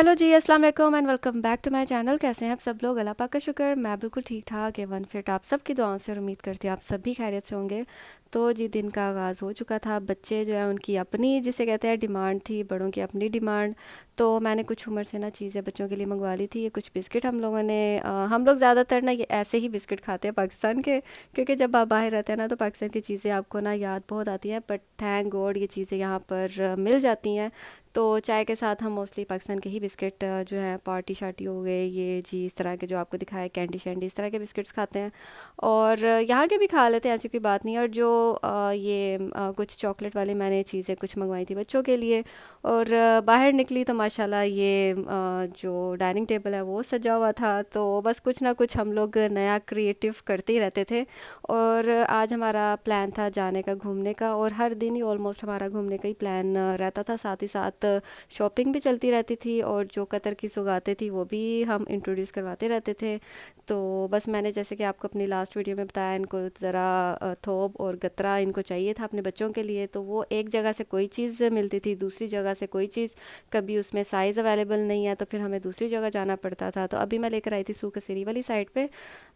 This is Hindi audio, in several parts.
हेलो जी, अस्सलाम वालेकुम and welcome back to my channel. कैसे हैं आप सब लोग? अल्लाह पाक का शुक्र, मैं बिल्कुल ठीक ठाक एवन फिट। आप सबकी दुआओं से और उम्मीद करती हूँ आप सब भी खैरियत से होंगे। तो जी दिन का आगाज़ हो चुका था। बच्चे जो है उनकी अपनी जिसे कहते हैं डिमांड थी, बड़ों की अपनी डिमांड। तो मैंने कुछ उम्र से ना चीज़ें बच्चों के लिए मंगवा ली थी। ये कुछ बिस्किट हम लोगों ने हम लोग ज़्यादातर ना ये ऐसे ही बिस्किट खाते हैं पाकिस्तान के, क्योंकि जब आप बाहर रहते हैं ना तो पाकिस्तान की चीज़ें आपको ना याद बहुत आती हैं। बट थैंक गॉड ये चीज़ें यहाँ पर मिल जाती हैं। तो चाय के साथ हम मोस्टली पाकिस्तान के ही बिस्किट जो हैं पार्टी शार्टी हो गए, ये जी इस तरह के जो आपको दिखाया कैंडी शैंडी इस तरह के बिस्किट्स खाते हैं। और यहाँ के भी खा लेते हैं, ऐसी कोई बात नहीं है। और जो कुछ चॉकलेट वाली मैंने चीज़ें कुछ मंगवाई थी बच्चों के लिए। और बाहर निकली तो माशाल्लाह ये जो डाइनिंग टेबल है वो सजा हुआ था। तो बस कुछ ना कुछ हम लोग नया क्रिएटिव करते ही रहते थे। और आज हमारा प्लान था जाने का, घूमने का। और हर दिन ही ऑलमोस्ट हमारा घूमने का ही प्लान रहता था। साथ ही साथ शॉपिंग भी चलती रहती थी और जो कतर की सौगातें थी वो भी हम इंट्रोड्यूस करवाते रहते थे। तो बस मैंने जैसे कि आपको अपनी लास्ट वीडियो में बताया, इनको ज़रा थोप और गतरा इनको चाहिए था अपने बच्चों के लिए। तो वो एक जगह से कोई चीज़ मिलती थी, दूसरी जगह से कोई चीज़, कभी उसमें साइज़ अवेलेबल नहीं है तो फिर हमें दूसरी जगह जाना पड़ता था। तो अभी मैं लेकर आई थी सूकसीरी वाली साइड पे।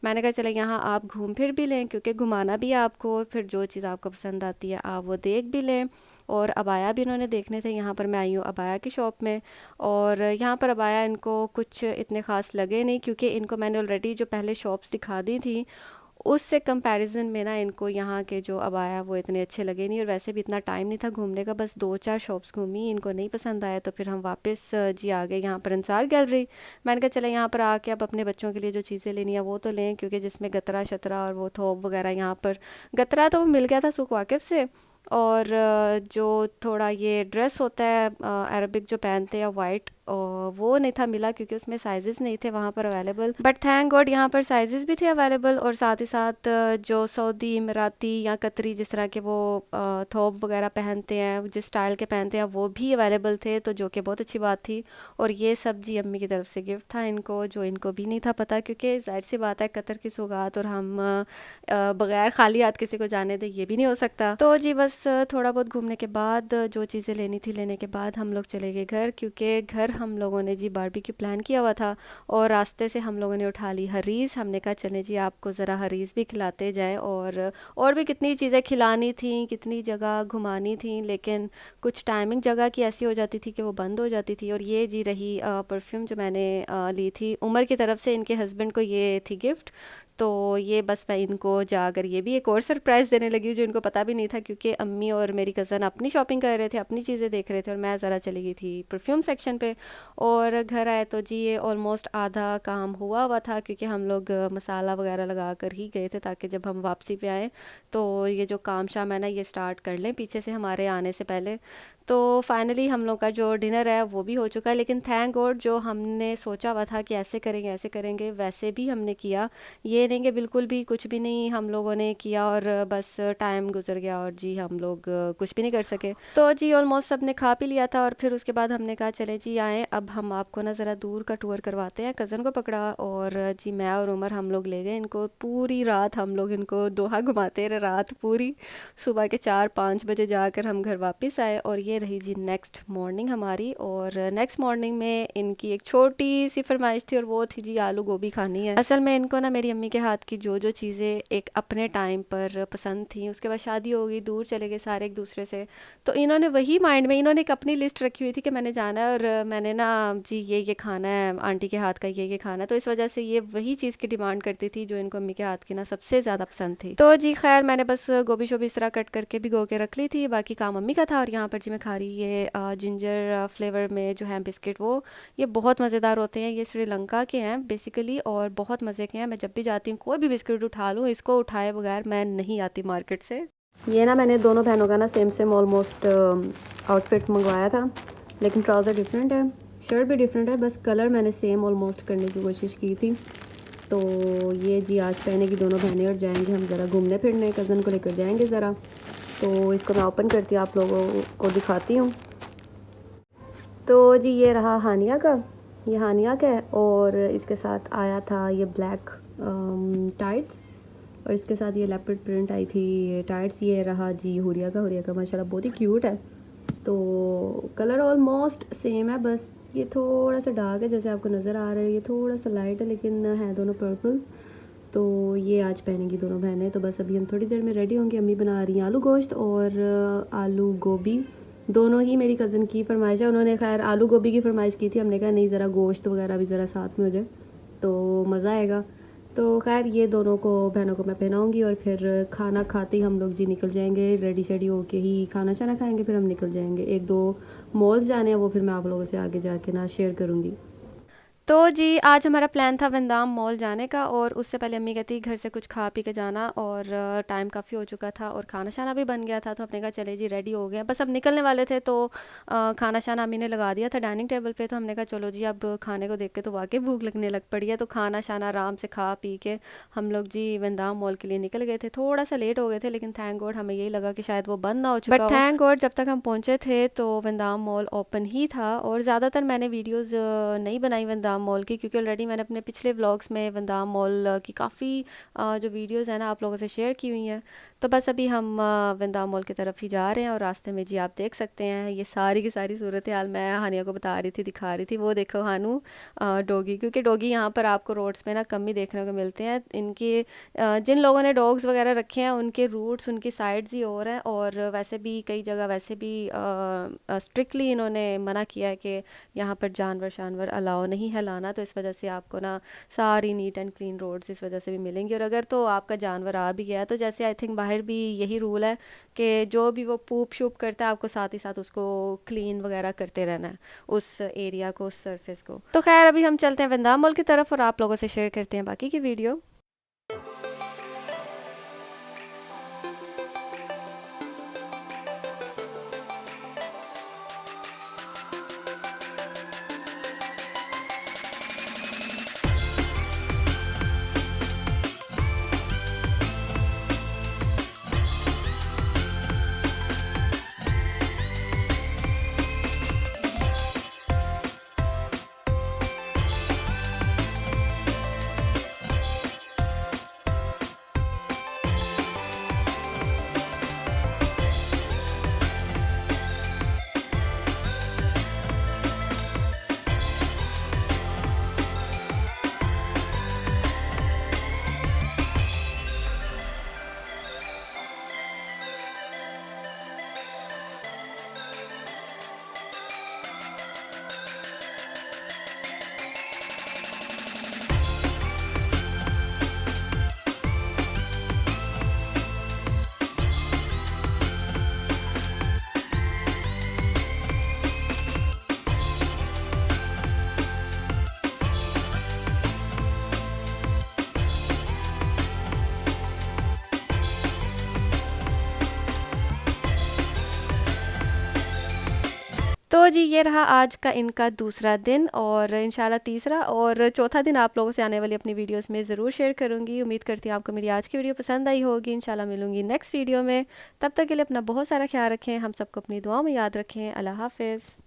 मैंने कहा चले यहाँ आप घूम फिर भी लें, क्योंकि घुमाना भी है आपको, फिर जो चीज़ आपको पसंद आती है आप वो देख भी लें। और अबाया भी इन्होंने देखने थे। यहाँ पर मैं आई हूँ अबाया की शॉप में। और यहाँ पर अबाया इनको कुछ इतने ख़ास लगे नहीं, क्योंकि इनको मैंने ऑलरेडी जो पहले शॉप्स दिखा दी थी उससे कंपैरिजन में ना इनको यहाँ के जो अबाया वो इतने अच्छे लगे नहीं। और वैसे भी इतना टाइम नहीं था घूमने का, बस दो चार शॉप्स घूमी, इनको नहीं पसंद आया तो फिर हम वापस जी आ गए यहाँ पर अंसार गैलरी। मैंने कहा चले यहाँ पर आके अब अपने बच्चों के लिए जो चीज़ें लेनी है वो तो लें, क्योंकि जिसमें गतरा शतरा और वो थोप वगैरह यहाँ पर गतरा तो मिल गया था सुख वाकिफ़ से। और जो थोड़ा ये ड्रेस होता है अरबिक जो पहनते हैं वाइट, वो नहीं था मिला, क्योंकि उसमें साइजेस नहीं थे वहाँ पर अवेलेबल। बट थैंक गॉड यहाँ पर साइजेस भी थे अवेलेबल। और साथ ही साथ जो सऊदी इमराती या कतरी जिस तरह के वो थोप वगैरह पहनते हैं, जिस स्टाइल के पहनते हैं, वो भी अवेलेबल थे, तो जो कि बहुत अच्छी बात थी। और ये सब जी अम्मी की तरफ से गिफ्ट था इनको, जो इनको भी नहीं था पता, क्योंकि जाहिर सी बात है कतर की सौगात और हम बगैर खाली हाथ किसी को जाने दे, ये भी नहीं हो सकता। तो जी बस थोड़ा बहुत घूमने के बाद जो चीज़ें लेनी थी लेने के बाद हम लोग चले गए घर, क्योंकि घर हम लोगों ने जी बारबेक्यू प्लान किया हुआ था। और रास्ते से हम लोगों ने उठा ली हरीस। हमने कहा चले जी आपको ज़रा हरीस भी खिलाते जाएं। और भी कितनी चीज़ें खिलानी थी, कितनी जगह घुमानी थी, लेकिन कुछ टाइमिंग जगह की ऐसी हो जाती थी कि वो बंद हो जाती थी। और ये जी रही परफ्यूम जो मैंने ली थी उमर की तरफ से, इनके हस्बैंड को ये थी गिफ्ट। तो ये बस मैं इनको जाकर ये भी एक और सरप्राइज़ देने लगी हूँ, जो इनको पता भी नहीं था, क्योंकि अम्मी और मेरी कज़न अपनी शॉपिंग कर रहे थे, अपनी चीज़ें देख रहे थे, और मैं ज़रा चली गई थी परफ्यूम सेक्शन पे। और घर आए तो जी ये ऑलमोस्ट आधा काम हुआ हुआ था, क्योंकि हम लोग मसाला वगैरह लगा कर ही गए थे, ताकि जब हम वापसी पे आएँ तो ये जो काम शाम है ना ये स्टार्ट कर लें पीछे से हमारे आने से पहले। तो फाइनली हम लोग का जो डिनर है वो भी हो चुका है। लेकिन थैंक गॉड जो हमने सोचा हुआ था कि ऐसे करेंगे वैसे भी हमने किया। ये नहीं कि बिल्कुल भी कुछ भी नहीं हम लोगों ने किया और बस टाइम गुजर गया और जी हम लोग कुछ भी नहीं कर सके। तो जी ऑलमोस्ट सब ने खा पी लिया था। और फिर उसके बाद हमने कहा चले जी आए, अब हम आपको ना ज़रा दूर का टूर करवाते हैं। कज़न को पकड़ा और जी मैं और उमर हम लोग ले गए इनको। पूरी रात हम लोग इनको दोहा घुमाते रहे, रात पूरी। सुबह के 4-5 बजे जाकर हम घर वापस आए। और ये रही जी नेक्स्ट मॉर्निंग हमारी। और नेक्स्ट मॉर्निंग में इनकी एक छोटी सी फरमाइश थी, और वो थी जी आलू गोभी खानी है। असल में इनको ना मेरी अम्मी के हाथ की जो जो चीज़ें एक अपने टाइम पर पसंद थी, उसके बाद शादी हो गई, दूर चले गए सारे एक दूसरे से, तो इन्होंने वही माइंड में इन्होंने एक अपनी लिस्ट रखी हुई थी कि मैंने जाना है और मैंने ना जी ये खाना है, आंटी के हाथ का ये खाना है। तो इस वजह से ये वही चीज़ की डिमांड करती थी जो इनको अम्मी के हाथ की ना सबसे ज़्यादा पसंद थी। तो जी खैर मैंने बस गोभी शोभी इस तरह कट करके भिगो के रख ली थी, बाकी काम अम्मी का था। और यहाँ पर जी मैं खा रही ये जिंजर फ्लेवर में जो है बिस्किट, वो ये बहुत मज़ेदार होते हैं। ये श्रीलंका के हैं बेसिकली और बहुत मज़े के हैं। मैं जब भी जाती हूँ कोई भी बिस्किट उठा लूँ, इसको उठाए बगैर मैं नहीं आती मार्केट से। ये ना मैंने दोनों बहनों का ना सेम सेम ऑलमोस्ट आउटफिट मंगवाया था, लेकिन ट्राउज़र डिफरेंट है, शर्ट भी डिफरेंट है, बस कलर मैंने सेम ऑलमोस्ट करने की कोशिश की थी। तो ये जी आज पहने की दोनों बहनें और जाएंगे हम ज़रा घूमने फिरने, कज़न को लेकर जाएंगे ज़रा। तो इसको मैं ओपन करती हूँ, आप लोगों को दिखाती हूँ। तो जी ये रहा हानिया का, ये हानिया का है। और इसके साथ आया था ये ब्लैक टाइट्स, और इसके साथ ये लेपर्ड प्रिंट आई थी ये टाइट्स। ये रहा जी हुरिया का माशाल्लाह बहुत ही क्यूट है। तो कलर ऑलमोस्ट सेम है, बस ये थोड़ा सा डार्क है जैसे आपको नज़र आ रहा है, ये थोड़ा सा लाइट है लेकिन है दोनों पर्पल। तो ये आज पहनेंगी दोनों बहनें। तो बस अभी हम थोड़ी देर में रेडी होंगे। अम्मी बना रही हैं आलू गोश्त और आलू गोभी, दोनों ही मेरी कज़न की फरमाइश है। उन्होंने खैर आलू गोभी की फरमाइश की थी, हमने कहा नहीं ज़रा गोश्त वगैरह भी ज़रा साथ में हो जाए तो मज़ा आएगा। तो खैर ये दोनों को बहनों को मैं पहनाऊँगी और फिर खाना खाते ही हम लोग जी निकल जाएंगे। रेडी शेडी होके ही खाना शाना खाएंगे, फिर हम निकल जाएंगे। एक दो मॉल्स जाने हैं, वो फिर मैं आप लोगों से आगे जाके ना शेयर करूँगी। तो जी आज हमारा प्लान था वंदाम मॉल जाने का, और उससे पहले अम्मी कहती घर से कुछ खा पी के जाना, और टाइम काफ़ी हो चुका था और खाना शाना भी बन गया था। तो हमने कहा चले जी रेडी हो गए हैं, बस अब निकलने वाले थे। तो खाना शाना अम्मी ने लगा दिया था डाइनिंग टेबल पे। तो हमने कहा चलो जी अब खाने को देख के तो वाकई भूख लगने लग पड़ी है। तो खाना शाना आराम से खा पी के हम लोग जी वंदाम मॉल के लिए निकल गए थे। थोड़ा सा लेट हो गए थे लेकिन थैंक गॉड हमें यही लगा कि शायद वो बंद ना हो चुका हो, बट थैंक गॉड जब तक हम पहुँचे थे तो वंदाम मॉल ओपन ही था। और ज़्यादातर मैंने वीडियोज़ नहीं बनाई वंदाम मॉल की, क्योंकि ऑलरेडी मैंने अपने पिछले व्लॉग्स में वंदाम मॉल की काफ़ी जो वीडियोज़ हैं ना आप लोगों से शेयर की हुई हैं। तो बस अभी हम वंदाम मॉल की तरफ ही जा रहे हैं, और रास्ते में जी आप देख सकते हैं ये सारी की सारी सूरत हाल मैं हानिया को बता रही थी, दिखा रही थी। वो देखो हानू डॉगी, क्योंकि डॉगी यहाँ पर आपको रोड्स पे ना कम ही देखने को मिलते हैं। इनके जिन लोगों ने डॉग्स वगैरह रखे हैं उनके रूट्स उनकी साइड्स ही और हैं, और वैसे भी कई जगह वैसे भी स्ट्रिक्टली इन्होंने मना किया है कि यहाँ पर जानवर शानवर अलाउ नहीं है लाना। तो इस वजह से आपको ना सारी नीट एंड क्लीन रोड्स इस वजह से भी मिलेंगी। और अगर तो आपका जानवर आ भी गया है तो जैसे आई थिंक बाहर भी यही रूल है कि जो भी वो पूप शूप करता है आपको साथ ही साथ उसको क्लीन वगैरह करते रहना है, उस एरिया को, उस सरफेस को। तो खैर अभी हम चलते हैं वंदाम मॉल की तरफ और आप लोगों से शेयर करते हैं बाकी की वीडियो। तो जी ये रहा आज का इनका दूसरा दिन, और इंशाल्लाह तीसरा और चौथा दिन आप लोगों से आने वाली अपनी वीडियोस में ज़रूर शेयर करूँगी। उम्मीद करती हूँ आपको मेरी आज की वीडियो पसंद आई होगी। इंशाल्लाह मिलूँगी नेक्स्ट वीडियो में, तब तक के लिए अपना बहुत सारा ख्याल रखें, हम सबको अपनी दुआओं में याद रखें। अल्लाह हाफ़िज़।